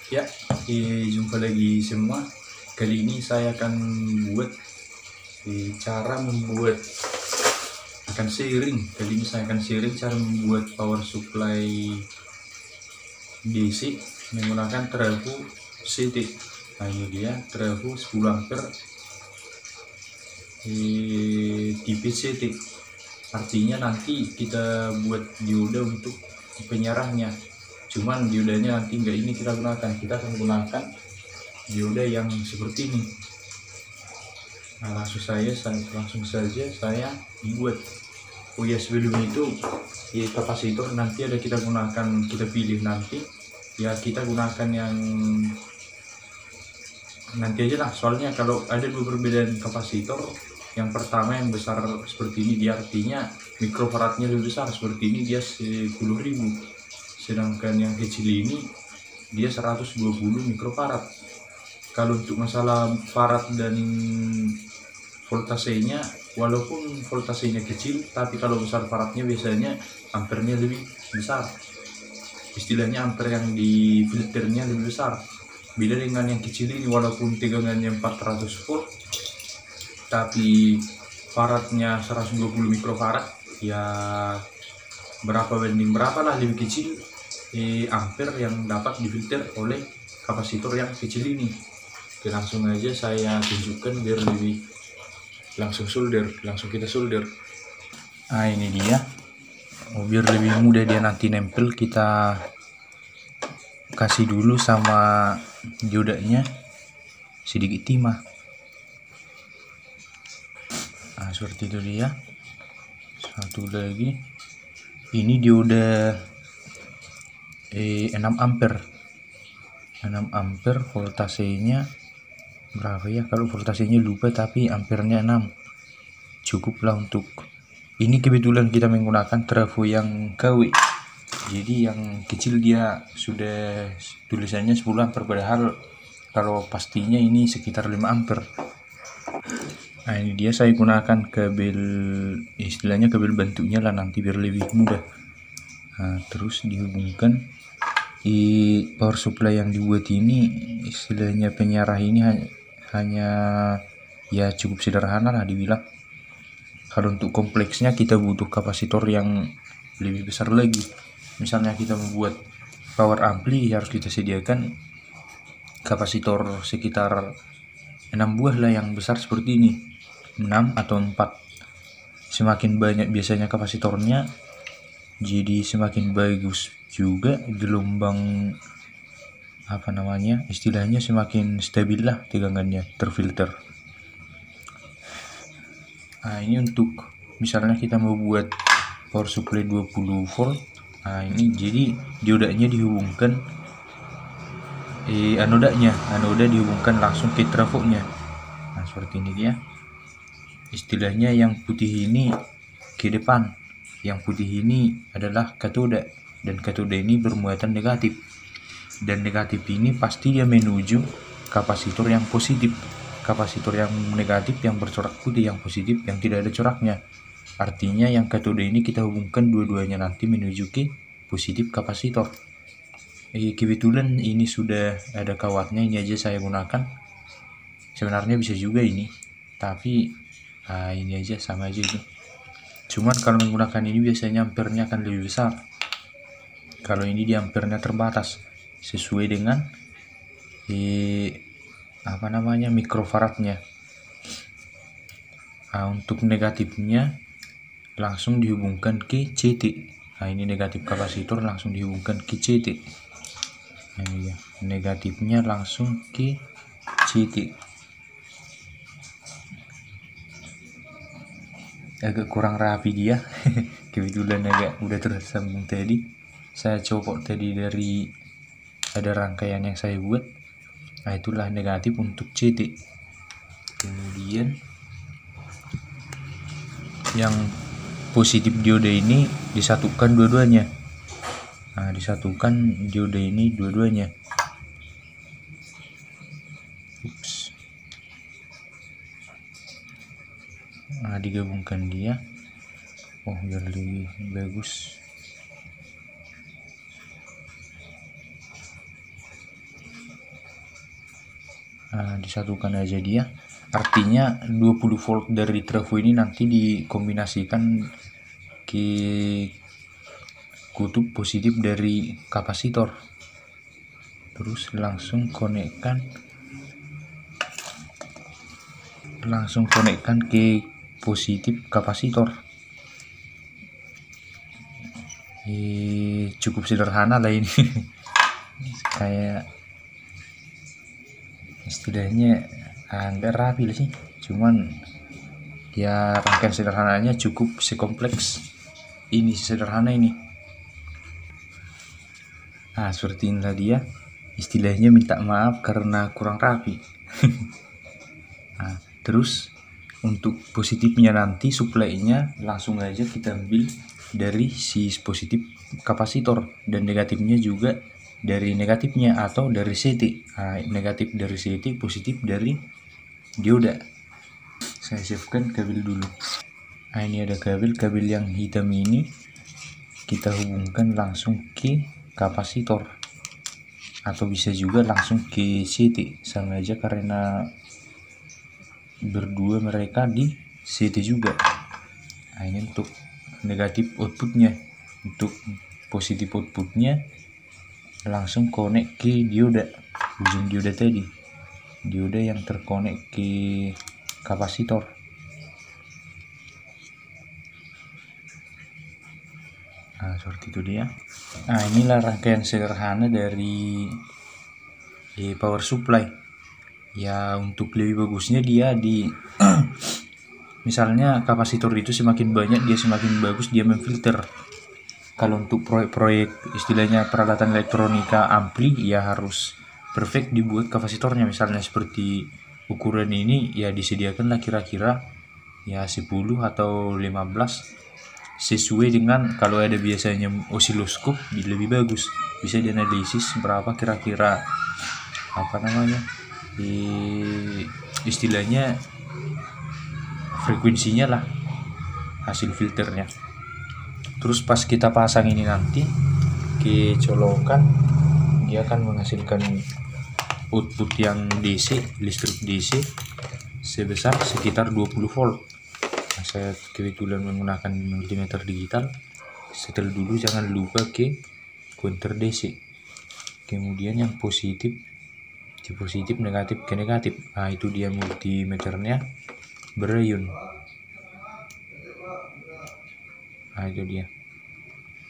Ya, jumpa lagi semua. Kali ini saya akan buat cara membuat Kali ini saya akan sharing cara membuat power supply DC menggunakan trafo CT. Nah, ini dia trafo 10 ampere tipe CT. Artinya nanti kita buat dioda untuk penyarahnya. Cuman diodanya nanti enggak ini kita gunakan. Kita akan gunakan dioda yang seperti ini. Nah, langsung saja saya buat. Oh ya, sebelum itu kapasitor nanti ada kita pilih nanti ya, kita gunakan yang nanti aja lah, soalnya kalau ada dua perbedaan kapasitor. Yang pertama yang besar seperti ini, dia artinya mikrofaradnya lebih besar, seperti ini dia 10.000, sedangkan yang kecil ini dia 120 mikrofarad. Kalau untuk masalah farad dan voltasenya, walaupun voltasenya kecil, tapi kalau besar faradnya biasanya ampernya lebih besar. Istilahnya ampere yang di filternya lebih besar. Beda dengan yang kecil ini, walaupun tegangannya 400 volt, tapi faradnya 120 mikrofarad, ya berapa banding berapa lah lebih kecil ampere yang dapat difilter oleh kapasitor yang kecil ini. Oke, langsung aja saya tunjukkan biar lebih langsung kita solder. Nah, ini dia. Biar lebih mudah dia nanti nempel, kita kasih dulu sama diodanya sedikit timah. Nah, seperti itu dia. Satu lagi, ini dioda 6 ampere. Voltasenya berapa ya, kalau voltasenya lupa, tapi ampernya 6 cukuplah untuk ini. Kebetulan kita menggunakan trafo yang KW, jadi yang kecil dia sudah tulisannya 10 ampere, padahal kalau pastinya ini sekitar 5 ampere. Nah, ini dia saya gunakan kabel, istilahnya kabel bantunya lah nanti biar lebih mudah. Nah, terus dihubungkan power supply yang dibuat ini, istilahnya penyarah ini hanya ya cukup sederhana lah dibilang. Kalau untuk kompleksnya kita butuh kapasitor yang lebih besar lagi. Misalnya kita membuat power ampli, harus kita sediakan kapasitor sekitar 6 buah lah yang besar seperti ini, 6 atau 4. Semakin banyak biasanya kapasitornya, jadi semakin bagus juga gelombang istilahnya semakin stabil lah tegangannya, terfilter. Nah, ini untuk misalnya kita mau buat power supply 20 volt. Nah, ini jadi diodanya dihubungkan anoda dihubungkan langsung ke trafonya. Nah, seperti ini dia. Istilahnya yang putih ini ke depan, yang putih ini adalah katoda, dan katoda ini bermuatan negatif, dan negatif ini pasti dia menuju kapasitor yang positif. Kapasitor yang negatif yang bercorak putih, yang positif yang tidak ada coraknya. Artinya yang katoda ini kita hubungkan dua-duanya nanti menuju ke positif kapasitor. Kebetulan ini sudah ada kawatnya, ini aja saya gunakan. Sebenarnya bisa juga ini, tapi ini aja sama aja itu. Cuman kalau menggunakan ini biasanya ampernya akan lebih besar. Kalau ini di ampernya terbatas sesuai dengan mikrofaradnya. Untuk negatifnya langsung dihubungkan ke CT. Nah, ini negatif kapasitor langsung dihubungkan ke CT. Nah, ini ya, negatifnya langsung ke CT. Agak kurang rapi dia. Kebetulan agak udah tersambung tadi. Saya copot tadi dari ada rangkaian yang saya buat. Nah, itulah negatif untuk CT. Kemudian yang positif dioda ini disatukan dua-duanya. Nah, disatukan dioda ini dua-duanya. Nah, digabungkan dia. Biar lebih bagus. Nah, disatukan aja dia. Artinya 20 volt dari trafo ini nanti dikombinasikan ke kutub positif dari kapasitor. Terus langsung konekkan ke positif kapasitor. Cukup sederhana lah ini. Kayak istilahnya nggak rapi lah sih, cuman ya rangkaian sederhananya cukup sekompleks ini, sederhana ini. Nah, seperti inilah dia. Istilahnya minta maaf karena kurang rapi. Nah, terus untuk positifnya nanti suplainya langsung aja kita ambil dari si positif kapasitor, dan negatifnya juga dari negatifnya atau dari CT. Nah, negatif dari CT, positif dari dioda. Saya siapkan kabel dulu. Nah, ini ada kabel yang hitam ini kita hubungkan langsung ke kapasitor, atau bisa juga langsung ke CT, sama aja karena berdua mereka di CT juga. Nah, ini untuk negatif outputnya. Untuk positif outputnya langsung connect ke dioda, ujung dioda tadi, dioda yang terkonek ke kapasitor. Nah, seperti itu dia. Nah, inilah rangkaian sederhana dari power supply. Ya, untuk lebih bagusnya dia di misalnya kapasitor itu semakin banyak dia semakin bagus dia memfilter. Kalau untuk proyek-proyek istilahnya peralatan elektronika ampli, ya harus perfect dibuat kapasitornya. Misalnya seperti ukuran ini, ya disediakanlah kira-kira ya 10 atau 15 sesuai dengan, kalau ada biasanya osiloskop lebih bagus, bisa dianalisis berapa kira-kira istilahnya frekuensinya lah, hasil filternya. Terus pas kita pasang ini nanti ke colokan, dia akan menghasilkan output yang DC, listrik DC sebesar sekitar 20 volt. Nah, saya kebetulan menggunakan multimeter digital. Setel dulu, jangan lupa ke counter DC. Kemudian yang positif ke positif, negatif ke negatif. Nah, itu dia multimeternya berion. Nah, itu dia.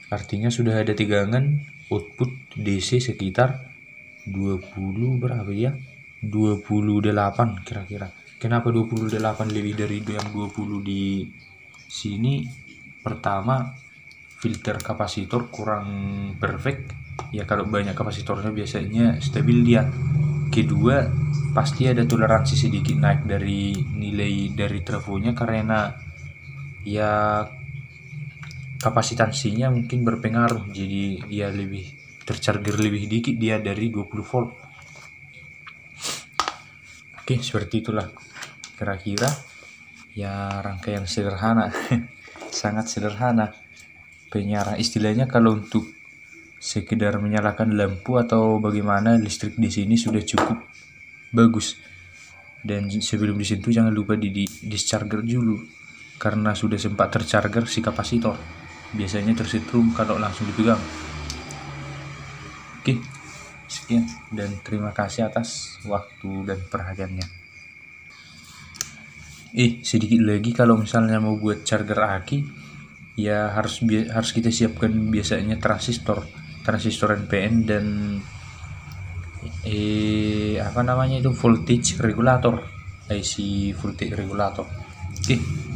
Artinya sudah ada tegangan output DC sekitar 20 berapa ya? 28 kira-kira. Kenapa 28 lebih dari yang 20 di sini? Pertama, filter kapasitor kurang perfect. Ya, kalau banyak kapasitornya biasanya stabil dia. Kedua, pasti ada toleransi sedikit naik dari nilai dari trafonya karena ya kapasitansinya mungkin berpengaruh, jadi dia lebih tercharger lebih dikit dia dari 20 volt. Oke, seperti itulah kira-kira ya rangkaian sederhana. Sangat sederhana penyara istilahnya. Kalau untuk sekedar menyalakan lampu atau bagaimana, listrik di sini sudah cukup bagus. Dan sebelum disentuh jangan lupa di discharger dulu, karena sudah sempat tercharger si kapasitor. Biasanya tersetrum kalau langsung dipegang. Oke, sekian dan terima kasih atas waktu dan perhatiannya. Sedikit lagi, kalau misalnya mau buat charger aki, ya harus kita siapkan biasanya transistor NPN dan voltage regulator, IC voltage regulator. Oke.